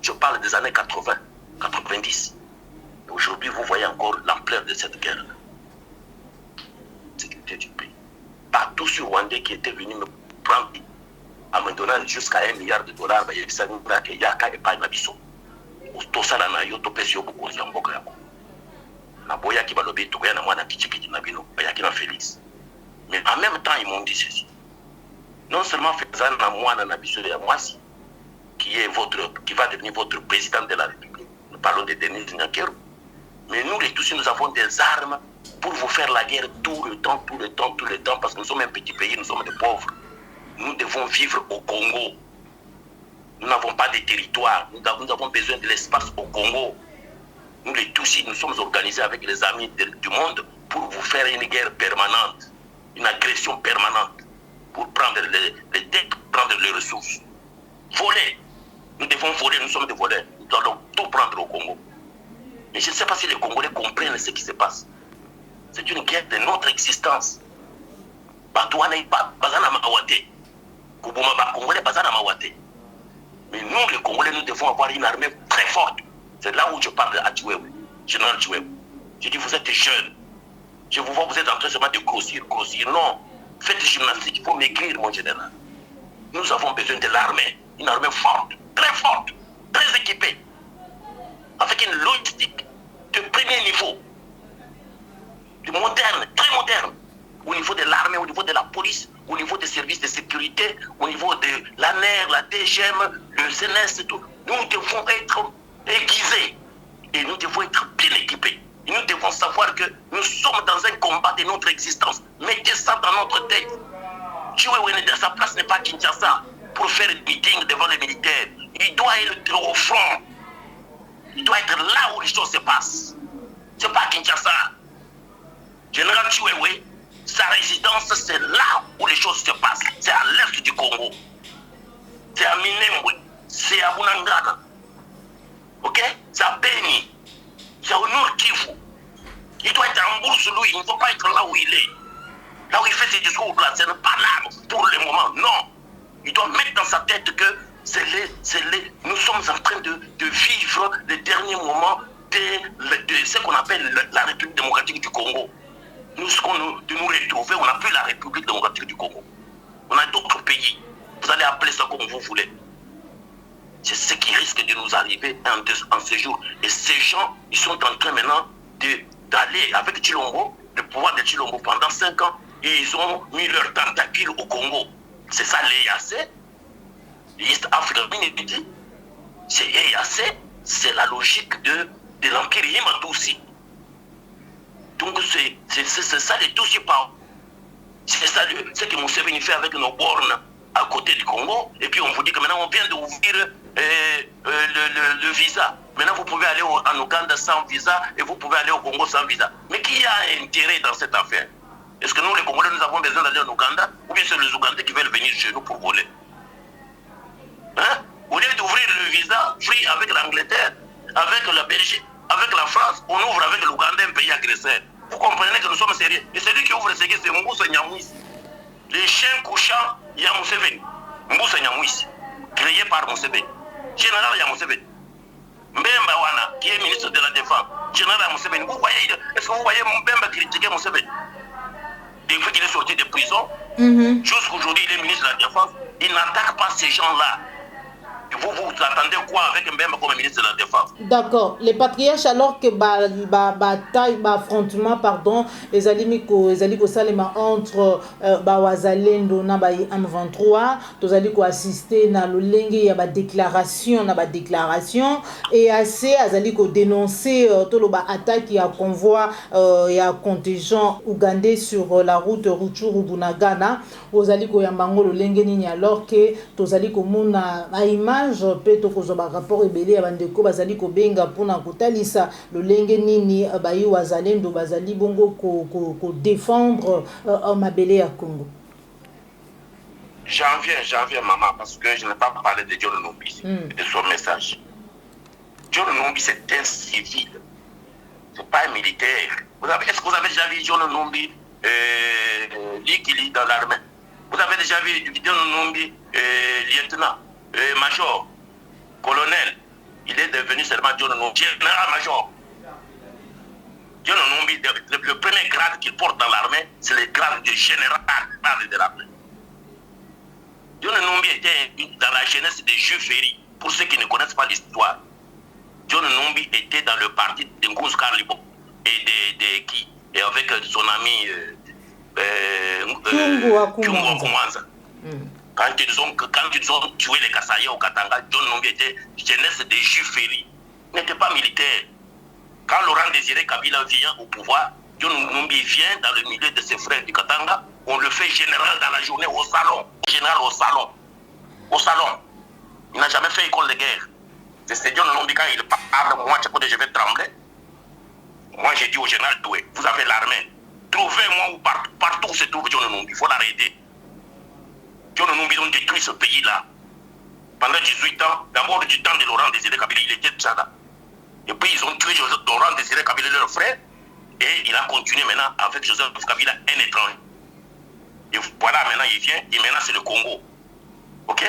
je parle des années 80, 90. Aujourd'hui, vous voyez encore l'ampleur de cette guerre-là. Sécurité du pays. Pas tous ces Rwandais qui étaient venus me prendre, en me donnant jusqu'à $1 milliard, il y a ça, il y a qu'à épargne ma biso. Tout ça, là, il y a tout péché au bout de Yamboka. Na boya qui va lobby, tout le monde a petit na bino, il y a qui na Félix. Mais en même temps, ils m'ont dit ceci. Non seulement faisant na moi na biso ya Mwasi, qui va devenir votre président de la République. Nous parlons de Denis Nyakero. Mais nous, les Tutsis, nous avons des armes pour vous faire la guerre tout le temps, parce que nous sommes un petit pays, nous sommes des pauvres. Nous devons vivre au Congo. Nous n'avons pas de territoire. Nous avons besoin de l'espace au Congo. Nous, les Tutsis, nous sommes organisés avec les amis du monde pour vous faire une guerre permanente, une agression permanente, pour prendre les dettes, prendre les ressources. Voler. Nous devons voler, nous sommes des voleurs. Nous devons tout prendre au Congo. Mais je ne sais pas si les Congolais comprennent ce qui se passe. C'est une guerre de notre existence. Mais nous, les Congolais, nous devons avoir une armée très forte. C'est là où je parle à Djouéou, général Djouéou. Je dis, vous êtes jeunes. Je vous vois, vous êtes en train seulement de grossir. Non. Faites gymnastique, il faut maigrir, mon général. Nous avons besoin de l'armée. Une armée forte, très équipée. Avec une logistique de premier niveau. De moderne, très moderne. Au niveau de l'armée, au niveau de la police, au niveau des services de sécurité, au niveau de l'ANER, la DGM, le CNS, tout. Nous devons être aiguisés. Et nous devons être bien équipés. Et nous devons savoir que nous sommes dans un combat de notre existence. Mettez ça dans notre tête. Sa place n'est pas Kinshasa pour faire un meeting devant les militaires. Il doit être au front. Il doit être là où les choses se passent. C'est pas Kinshasa. Général Chiwewe, sa résidence, c'est là où les choses se passent. C'est à l'est du Congo. C'est à Minembwe. C'est à Bunangana. Ok? C'est à Beni. C'est au Nord Kivu. Il doit être en bourse, lui. Il ne faut pas être là où il est. Là où il fait ces discours-là, ce n'est pas là pour le moment. Non. Il doit mettre dans sa tête que nous sommes en train de vivre les derniers moments de ce qu'on appelle la République démocratique du Congo. De nous retrouver, on n'a plus la République démocratique du Congo. On a d'autres pays. Vous allez appeler ça comme vous voulez. C'est ce qui risque de nous arriver en ce jour. Et ces gens, ils sont en train maintenant d'aller avec Tshilombo, le pouvoir de Tshilombo pendant 5 ans, et ils ont mis leur tentacule au Congo. C'est ça l'EAC, l'East African Community. C'est EAC, c'est la logique de l'Empire Yamatussi. Donc c'est ça les Tutsi par. C'est ça ce que Museveni fait avec nos bornes à côté du Congo. Et puis on vous dit que maintenant on vient d'ouvrir le visa. Maintenant vous pouvez aller en Ouganda sans visa et vous pouvez aller au Congo sans visa. Mais qui a intérêt dans cette affaire? Est-ce que nous les Congolais nous avons besoin d'aller en Ouganda ou bien c'est les Ougandais qui veulent venir chez nous pour voler? Hein? Au lieu d'ouvrir le visa free avec l'Angleterre, avec la Belgique, avec la France, on ouvre avec l'Ouganda, un pays agresseur. Vous comprenez que nous sommes sérieux. Et celui qui ouvre ce qui c'est Mbusa Nyamwisi. Les chiens couchants, il y a Museveni. Mbusa Nyamwisi, créé par Museveni. Général Museveni. Mbemba Wana, qui est ministre de la Défense. Général Museveni. Est-ce que vous voyez Mbemba critiquer Museveni? Depuis qu'il est sorti de prison, jusqu'aujourd'hui il est ministre de la Défense, il n'attaque pas ces gens-là. Vous attendez quoi avec Mbemba comme ministre de la Défense? D'accord. Les patriarches, alors que bataille, affrontement, pardon, les alimiko salema entre Wazalendo na M23, tous aliko assister na lolenge ya déclaration et assez azaliko dénoncer tout attaque ya convoi ya contingent ougandais sur la route Rutshuru Bunagana, aux aliko ya bango lolenge nini alors que tous aliko mona image pe to kozoba rapport ebele ya bandeko bazali ko benga pona kotalisa lolenge nini bayi wazalendo bazali bongo ko défendre mabele ya Congo. J'en viens maman parce que je n'ai pas parlé de John Numbi et de son message. John Numbi c'est un civil, c'est pas un militaire. Est-ce que vous avez déjà vu John Numbi dans l'armée? Vous avez déjà vu John Numbi lieutenant? Major, colonel, il est devenu seulement John Numbi, général-major. John Numbi, le premier grade qu'il porte dans l'armée, c'est le grade de général de l'armée. John Numbi était dans la jeunesse des Juifs Ferry. Pour ceux qui ne connaissent pas l'histoire, John Numbi était dans le parti de Ngouz Karlibo et avec son ami Kyungo Koumanza. Quand ils ont tué les Kassaïs au Katanga, John Numbi était jeunesse des Juifs Ferry. Il n'était pas militaire. Quand Laurent Désiré Kabila vient au pouvoir, John Numbi vient dans le milieu de ses frères du Katanga, on le fait général dans la journée au salon. Général au salon. Au salon. Il n'a jamais fait école de guerre. C'est John Numbi quand il parle, moi je vais trembler. Moi j'ai dit au général Doué, vous avez l'armée. Trouvez-moi partout où se trouve John Numbi, il faut l'arrêter. John Numbi ont détruit ce pays-là. Pendant 18 ans, d'abord du temps de Laurent Désiré Kabila, il était déjà là. Et puis ils ont tué Laurent Désiré Kabila, leur frère, et il a continué maintenant avec Joseph Kabila, un étranger. Et voilà, maintenant il vient, et maintenant c'est le Congo. Ok?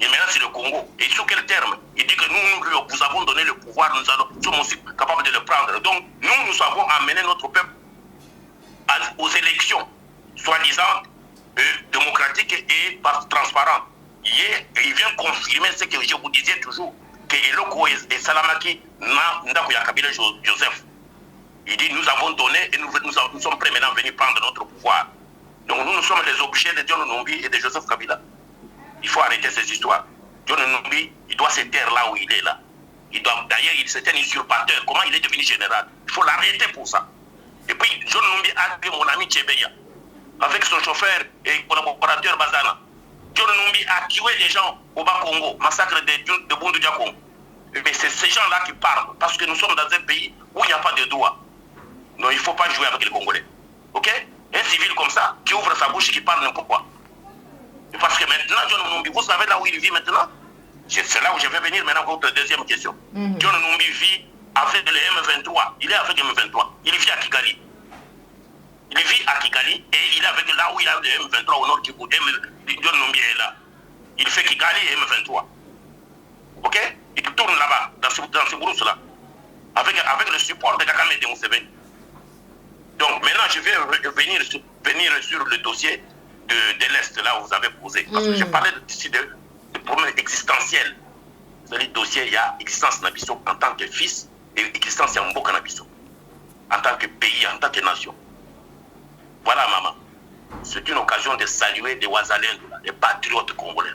Et maintenant c'est le Congo. Et sous quel terme? Il dit que nous vous avons donné le pouvoir, nous sommes aussi capables de le prendre. Donc nous avons amené notre peuple aux élections, soi-disant démocratique et transparent. Il vient confirmer ce que je vous disais toujours, que Eloko et Salamaki Ndakuya Kabila Joseph. Il dit nous avons donné et nous sommes prêts maintenant à venir prendre notre pouvoir. Donc nous sommes les objets de John Numbi et de Joseph Kabila. Il faut arrêter ces histoires. John Numbi, il doit se taire là où il est là. D'ailleurs, c'est un usurpateur. Comment il est devenu général? Il faut l'arrêter pour ça. Et puis John Numbi a dit mon ami Tchebeya, avec son chauffeur et collaborateur Bazana. John Numbi a tué les gens au Bas-Congo, massacre de Bundu Diakongo. Mais c'est ces gens-là qui parlent, parce que nous sommes dans un pays où il n'y a pas de droit. Non, il ne faut pas jouer avec les Congolais. Ok? Un civil comme ça, qui ouvre sa bouche et qui parle n'importe quoi. Parce que maintenant, John Numbi, vous savez là où il vit maintenant? C'est là où je vais venir maintenant pour votre deuxième question. John Numbi vit avec le M23. Il est avec le M23. Il vit à Kigali. Il vit à Kigali et il est avec là où il a le M23 au nord Kivu. Il fait Kigali et M23. Ok? Il tourne là-bas, dans ce brousse-là, avec le support de Kagame et de Museveni. Donc maintenant, je vais venir sur le dossier de l'Est, là où vous avez posé. Parce que j'ai parlé de problèmes existentiels. C'est-à-dire, dossier, il y a existence Nabiso en tant que fils et existence Yamboka Nabiso. En tant que pays, en tant que nation. Voilà, maman. C'est une occasion de saluer les Ouazalendou, les patriotes congolais.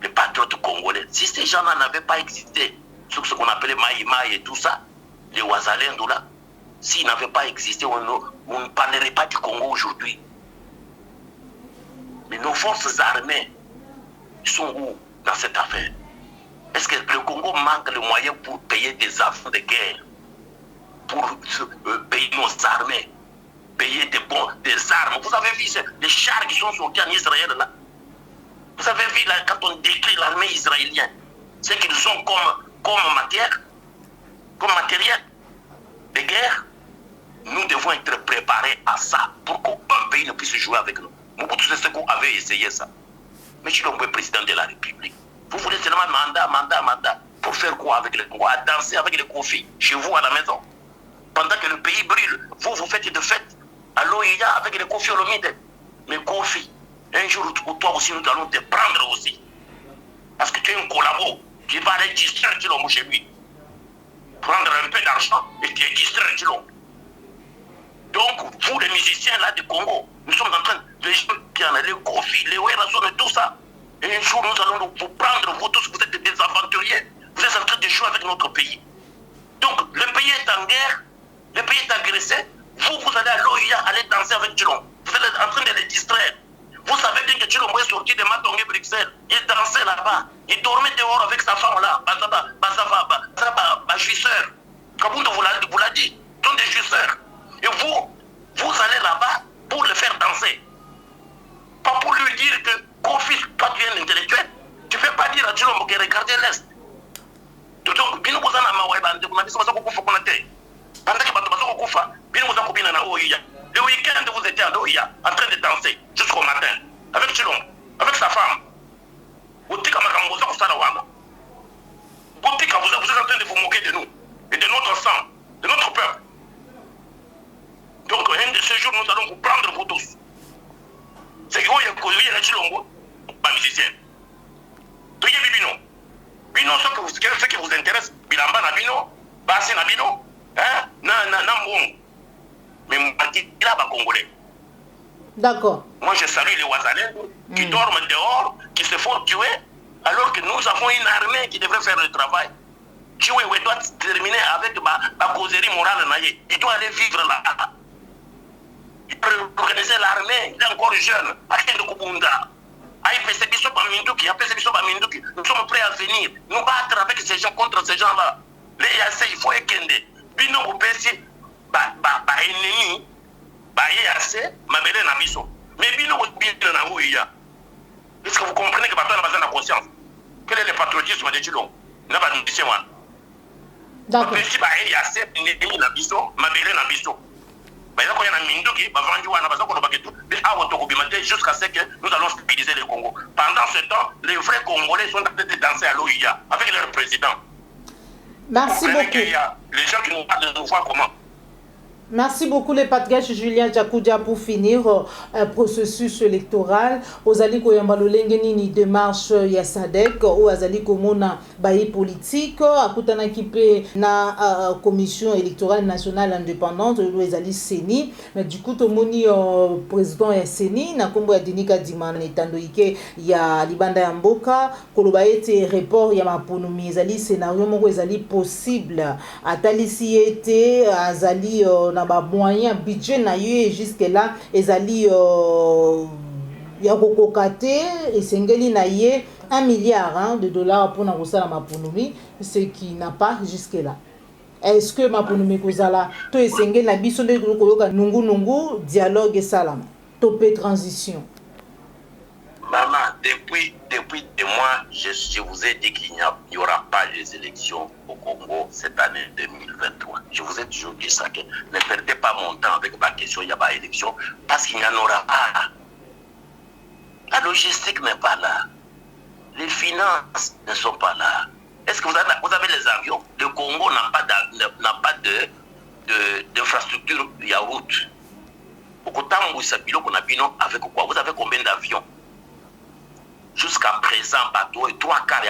Les patriotes congolais. Si ces gens-là n'avaient pas existé, ce qu'on appelait Maïmaï et tout ça, les Ouazalendou là, s'ils n'avaient pas existé, on ne parlerait pas du Congo aujourd'hui. Mais nos forces armées sont où dans cette affaire? Est-ce que le Congo manque le moyen pour payer des avions de guerre, pour payer nos armées, payer des armes? Vous avez vu les chars qui sont sortis en Israël là? Vous avez vu là, quand on décrit l'armée israélienne, ce qu'ils ont comme matériel de guerre? Nous devons être préparés à ça pour qu'aucun pays ne puisse jouer avec nous. Mobutu Sese Seko avait essayé ça. Mais je suis le président de la République. Vous voulez seulement mandat. Pour faire quoi avec les Congo? À danser avec les Kofi, chez vous à la maison. Pendant que le pays brûle, vous faites des fêtes à l'OIA avec les Kofi Olomide. Mais Kofi, un jour où toi aussi nous allons te prendre aussi. Parce que tu es un collabo qui va aller distraire Chilombo chez lui. Prendre un peu d'argent et te distraire Chilombo. Donc, vous les musiciens là du Congo, nous sommes en train de jouer bien les Kofi, les Werason et tout ça. Et un jour, nous allons vous prendre, vous tous, vous êtes des aventuriers. Vous êtes en train de jouer avec notre pays. Donc, le pays est en guerre, le pays est agressé. Vous allez à l'OIA, aller danser avec Chilombo. Vous êtes en train de les distraire. Vous savez bien que Chilombo est sorti de Matongé, Bruxelles. Il dansait là-bas. Il dormait dehors avec sa femme là. Jouisseur. Kaboundou vous l'a dit. Ils sont des jouisseurs. Et vous allez là-bas pour le faire danser. Pas pour lui dire que Kofi, toi tu es un intellectuel. Tu ne peux pas dire à Chilombo que regardez l'Est. Donc, bien vous en avez le week-end, vous étiez à l'OIA en train de danser jusqu'au matin avec Chilombo, avec sa femme. Vous êtes en train de vous moquer de nous et de notre sang, de notre peuple. Donc, un de ces jours, nous allons vous prendre vous tous. C'est que vous avez Chilombo, pas musicien. Tout est Bino. Bino, ce qui vous intéresse, Bilamba Nabino, Bassi Nabino, hein, Namboum. Mais il a pas congolais. D'accord. Moi, je salue les Ouazalendou qui dorment dehors, qui se font tuer, alors que nous avons une armée qui devrait faire le travail. Tuer, il doit terminer avec ma causerie morale. Il doit aller vivre là. Il peut organiser l'armée, il est encore jeune. Nous sommes prêts à venir, nous battre avec ces gens contre ces gens-là. Les YAC, il faut ékende. Bino Boupessi, ennemi, YAC, Mabele Nabiso. Mais Bino Boupessi, est-ce que vous comprenez que maintenant on a besoin de conscience? Quel est le patriotisme de Chilombo? Il n'a pas de mission. D'accord. Boupessi, YAC, ennemi Nabiso, Mabele Nabiso. Jusqu'à ce que nous allons stabiliser le Congo. Pendant ce temps, les vrais Congolais sont en train de danser à l'OIA avec leur président. Merci beaucoup. Il y a les gens qui nous parlent de nous voir comment. Merci beaucoup les patriarches Julien Djakoudia pour finir un processus électoral. Ozali koyamba lolenge nini démarche ya SADC ou azali komona baye politique akutana kipe na commission électorale nationale indépendante ou ezali CENI. Mais du coup tomoni président ya CENI na kombo ya Denis Kadima etando ike ya libanda ya mboka koloba ete report ya maponumi ezali scénario moko ezali possible atalisi ete azali na ba moyen budget na yo jusque là ezali ya kokokate esengeli na ye 1 milliard de dollars pour na kosala maponumi, ce qui n'a pas jusque là. Est-ce que maponumi kozala to esengeli na biso nde koyoka nungu dialogue salama to pe transition? Maman, depuis depuis des mois, je vous ai dit qu'il n'y aura pas les élections au Congo cette année 2023. Je vous ai toujours dit ça, que ne perdez pas mon temps avec ma question, il n'y a pas d'élection, parce qu'il n'y en aura pas. La logistique n'est pas là. Les finances ne sont pas là. Est-ce que vous avez les avions? Le Congo n'a pas d'infrastructure, il y a route. Avec quoi? Vous avez combien d'avions? Jusqu'à présent, bateau et 3 quarts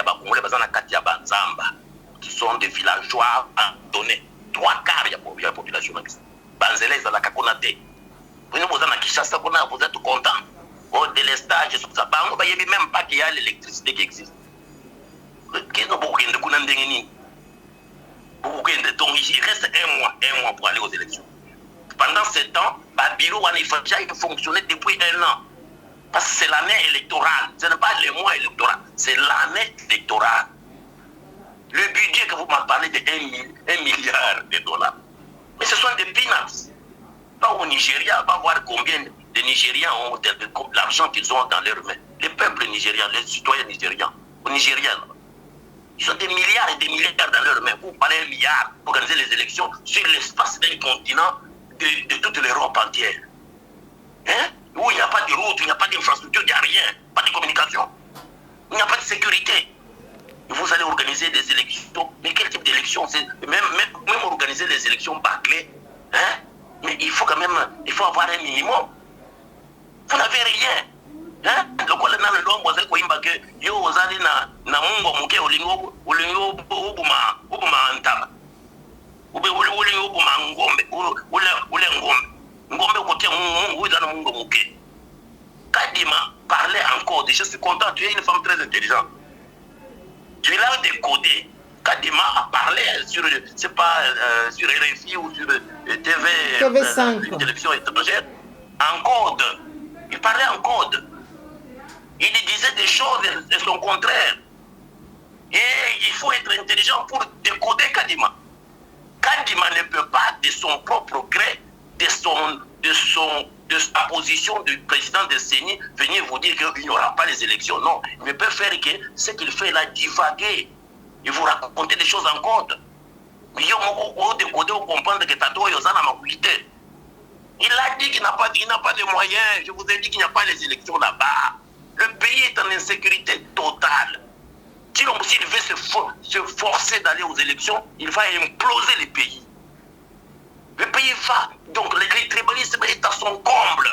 qui sont des villageois abandonnés. 3 quarts de la population. Banzela, ils ont la caconate. Vous êtes contents. Au délestage, il n'y a même pas qu'il y a l'électricité qui existe. Donc il reste un mois pour aller aux élections. Pendant ce temps, Babilo il fonctionnait depuis 1 an. Parce que c'est l'année électorale. Ce n'est pas le mois électoral, c'est l'année électorale. Le budget que vous m'avez parlé de 1 milliard de dollars. Mais ce sont des peanuts. Pas au Nigeria, va voir combien de Nigériens ont l'argent qu'ils ont dans leurs mains. Les peuples nigériens, les citoyens nigériens, aux Nigériens, ils ont des milliards et des milliards dans leurs mains. Vous parlez 1 milliard pour organiser les élections sur l'espace d'un continent de toute l'Europe entière. Hein? Où il n'y a pas de route, il n'y a pas d'infrastructure, il n'y a rien, pas de communication, il n'y a pas de sécurité. Vous allez organiser des élections, mais quel type d'élection? Même organiser des élections bâclées, hein? Mais il faut quand même, il faut avoir un minimum. Vous n'avez rien. Hein? Le quoi le nom vous avez quoi que yo vous allez na mungo muke ulingo ubuma antaba. Ulingo ubuma ngombe ngombe côté mungo dans mungo muke. Kadima parler encore, je suis content, tu es une femme très intelligente. Tu l'as décodé. Kadima a parlé sur, c'est pas sur RFI ou sur TV5, télévision étrangère, en code. Il parlait en code. Il disait des choses de son contraire. Et il faut être intelligent pour décoder Kadima. Kadima ne peut pas, de son propre gré, de sa position de président de CENI, venir vous dire qu'il n'y aura pas les élections. Non, il ne peut faire que ce qu'il fait là, divaguer. Il vous raconter des choses en code. Mais il comprendre que Tato Yozana m'a quitté. Il a dit qu'il n'a pas de moyens. Je vous ai dit qu'il n'y a pas les élections là-bas. Le pays est en insécurité totale. S'il veut se forcer d'aller aux élections, il va imploser le pays. Le pays va. Donc le tribalisme est à son comble.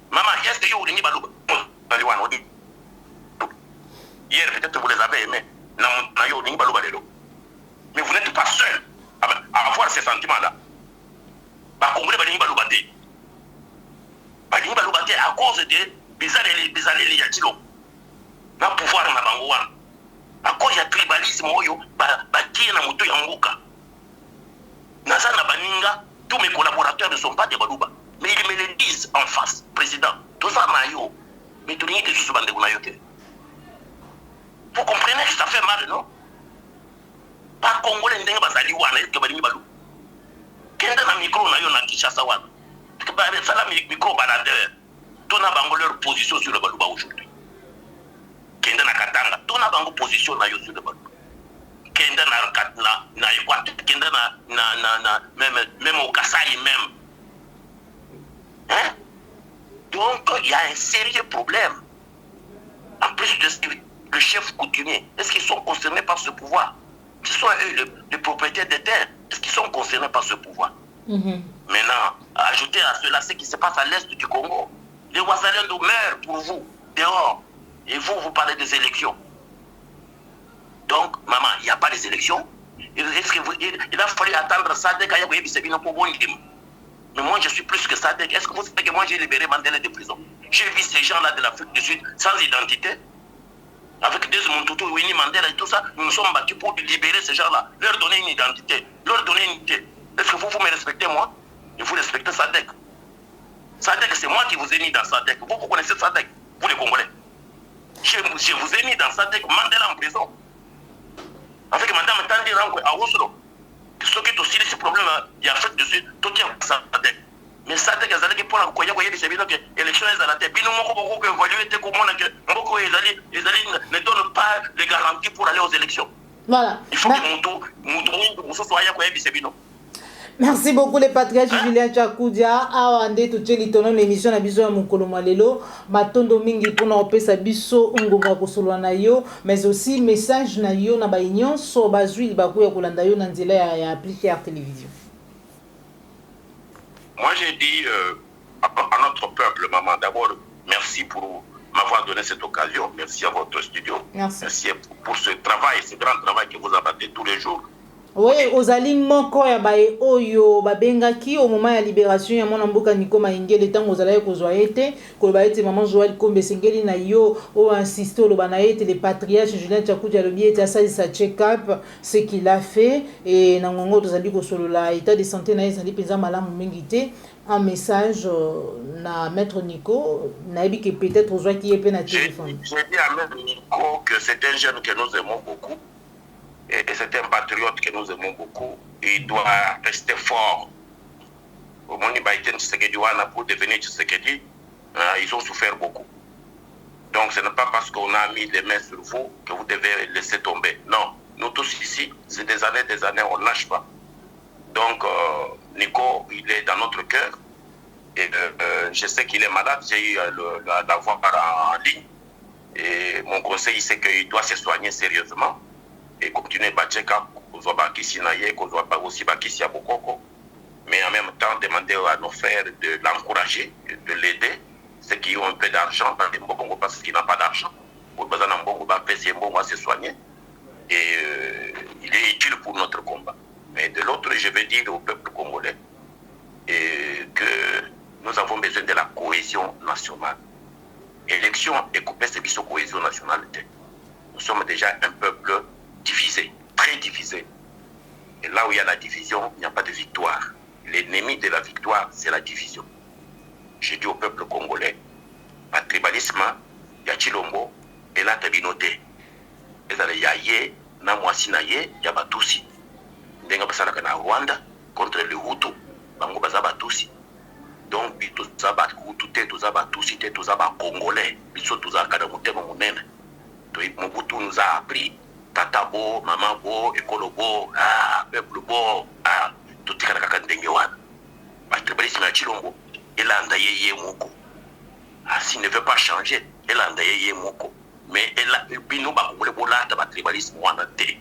Maman, est-ce que vous avez hier, peut-être vous les avez aimés. Mais vous n'êtes pas seul à avoir ces sentiments-là. À cause de Bizarre Yatilo. Na pouvoir na Bangouan. À cause du tribalisme, Baki na Moutou Yambuka. Nazana Baninga, tous mes collaborateurs ne sont pas des Balouba. Mais ils me le disent en face, président. Tout ça, Mayo. Mais tout le monde est sous bande de. Vous comprenez que ça fait mal, non? Pas Congolais n'engue bazali wana est-ce que bali balou. Kenda na micro na yo na Kinshasa wana. Que ba ça la micro baladeur. Tona bango leur position sur le balouba aujourd'hui. Kenda na Katanga, tona bango position na yo sur le balouba. Kenda na Equateur, kenda na même au Kasaï même. Hein? Donc il y a un sérieux problème. En plus de ce le chef coutumier, est-ce qu'ils sont concernés par ce pouvoir? Ce sont eux les propriétaires des terres. Est-ce qu'ils sont concernés par ce pouvoir? Maintenant, ajoutez à cela ce qui se passe à l'est du Congo. Les Ouazalendo meurent pour vous, dehors. Et vous parlez des élections. Donc, maman, il n'y a pas les élections. Est-ce que il a fallu attendre Sadek à Yagoyebi Sebino pour bon. Mais moi, je suis plus que Sadek. Est-ce que vous savez que moi, j'ai libéré Mandela de prison? J'ai vu ces gens-là de l'Afrique du Sud sans identité. Avec Desmond Tutu, Winnie Mandela et tout ça, nous nous sommes battus pour libérer ces gens-là, leur donner une identité, leur donner une idée. Est-ce que vous me respectez, moi? Et vous respectez Sadek. Sadek, c'est moi qui vous ai mis dans Sadek. Vous connaissez Sadek, vous les Congolais. Je vous ai mis dans Sadek, Mandela en prison. Avec Madame Tandi Rangwe à Oslo. Ce qui est aussi ce problème-là, il y a fait dessus, tout est Sadek. mais ça te gazala qui pour la koya koya c'est bien que élection est à la tête bino moko beaucoup que évaluer te comment que moko ezali ne donne pas les garanties pour aller aux élections. Voilà. Il faut que mon soit ya koya c'est bien. Merci beaucoup les patriarches Julien Chakudia awa nde tuteli tono l'émission na biso ya mokolo malelo matondo mingi pona opesa biso ngonga kosolwa na yo mais aussi message na yo na ba nyonso bazwi bakoya kolanda yo na nzela ya appliquer télévision. Moi j'ai dit à notre peuple maman d'abord merci pour m'avoir donné cette occasion, merci à votre studio. Merci pour ce travail, ce grand travail que vous abattez tous les jours. Oui, ozali moko ya bae oyo babengaki au moment ya libération ya mwana mboka Nico Maingele tango ozala kozwa ete ko ba ete maman Joël Kombe Sengeli na yo o insister lo bana ete les patriarches Julien Chakudia lobi ete ça sa check-up ce qu'il a fait et na ngongo tozali ko solo la état de santé na ezali penza malamu mingi te un message na maître Nico na ebi que peut-être ozwa ki epe na téléphone. J'ai dit à maître Nico que c'est un jeune que nous aimons beaucoup. Et c'est un patriote que nous aimons beaucoup. Il doit rester fort. Au moment où pour devenir Tshisekedi, ils ont souffert beaucoup. Donc ce n'est pas parce qu'on a mis les mains sur vous que vous devez laisser tomber. Non, nous tous ici, c'est des années, on ne lâche pas. Donc Nico, il est dans notre cœur. Et je sais qu'il est malade, j'ai eu la voir en ligne. Et mon conseil, c'est qu'il doit se soigner sérieusement. Et continuer à battre qu'on soit bakisi naye, qu'on soit aussi bakisi à Bokoko. Mais en même temps, demander à nos frères de l'encourager, de l'aider. Ceux qui ont un peu d'argent, parce qu'il n'a pas d'argent. Pour besoin d'un bon, on va se soigner. Et il est utile pour notre combat. Mais de l'autre, je veux dire au peuple congolais que nous avons besoin de la cohésion nationale. Élection et coupée, c'est une cohésion nationale. Nous sommes déjà un peuple divisé, très divisé. Et là où il y a la division, il n'y a pas de victoire. L'ennemi de la victoire, c'est la division. Je dis au peuple congolais, le tribalisme, il y a Chilombo, et là, il y a Binoté. Il y a Yé, Namwasi Naye, il y a Batousi. Il y a Rwanda contre le Hutu, il y a Batousi. Donc, tous les Hutu, tous les Batousi, tous les Congolais, tous les Kadamoutema Mounene. Mobutu nous a appris tata bo, maman bo, école bo, peuple bo, tout est kaka ndenge wana. Parce que tribalisme ya Chilombo, il a ndaye ye moko. S'il ne veut pas changer, il a ndaye ye moko. Mais il a bino ba kongole bola ta ba tribalisme wana te.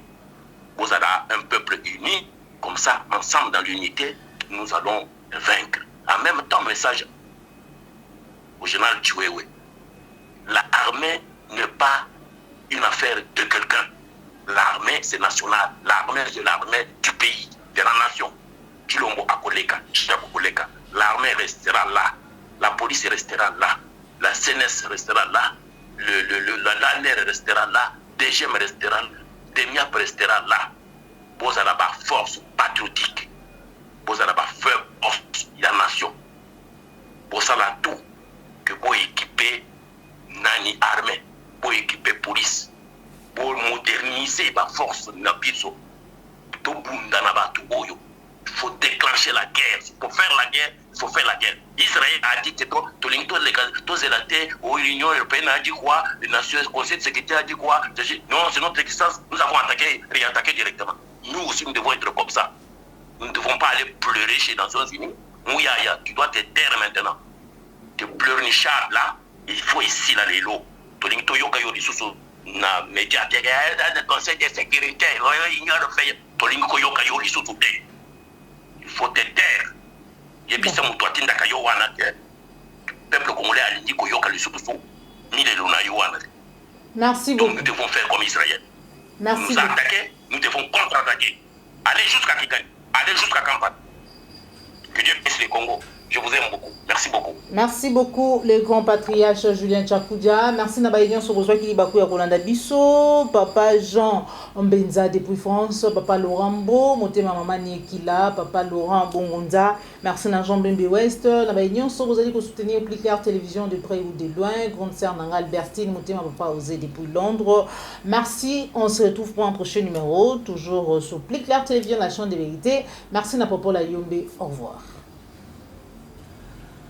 Vous avez un peuple uni, comme ça, ensemble dans l'unité, nous allons vaincre. En même temps, message au général Chiwewe. L'armée n'est pas une affaire de quelqu'un. L'armée, c'est national. L'armée, c'est l'armée du pays, de la nation. Chilombo Akoleka, Chiakoleka. L'armée restera là. La police restera là. La CNS restera là. L'ANR restera là. DGM restera là. DEMIAP restera là. Vous avez la force patriotique. Vous avez la force de la nation. Vous avez tout que vous équipez Nani armée. Pour équiper police, pour moderniser la force de la biso, il faut déclencher la guerre. Pour faire la guerre, il faut faire la guerre. Israël a dit que l'Union européenne a dit quoi, les Nations, le Conseil de sécurité a dit quoi. Non, c'est notre existence. Nous avons réattaqué directement. Nous aussi, nous devons être comme ça. Nous ne devons pas aller pleurer chez les Nations Unies. Mouyaya, tu dois te taire maintenant. Tu pleures une charge là, il faut ici là les lots. Na médiateur le conseil de sécurité il faut te taire et puis c'est mon toi tinda kayo wana peuple congolais a dit koyoka le susu ni le luna yo wana. Merci beaucoup. Donc nous devons faire comme Israël. Merci. Nous attaquer, nous devons contre-attaquer. Aller jusqu'à Kigali, aller jusqu'à Kampala. Que Dieu bénisse le Congo. Je vous aime beaucoup. Merci beaucoup. Merci beaucoup, les grands patriarches Julien Chakudia. Merci Nabaïdian Soroswa qui libakou ya Rolanda Bisso, Papa Jean Mbenza depuis France, Papa Laurent Bo, Motema Maman Niekila, Papa Laurent Bongonza. Merci Jean Bembe West. Nabaïdian Soroswa qui soutenir Plicard Télévision de près ou de loin. Grande sœur Nanga Albertine, Motema Papa Osé depuis Londres. Merci. On se retrouve pour un prochain numéro, toujours sur Plicard Télévision, la chaîne de vérité. Merci Napopo La Yombe. Au revoir.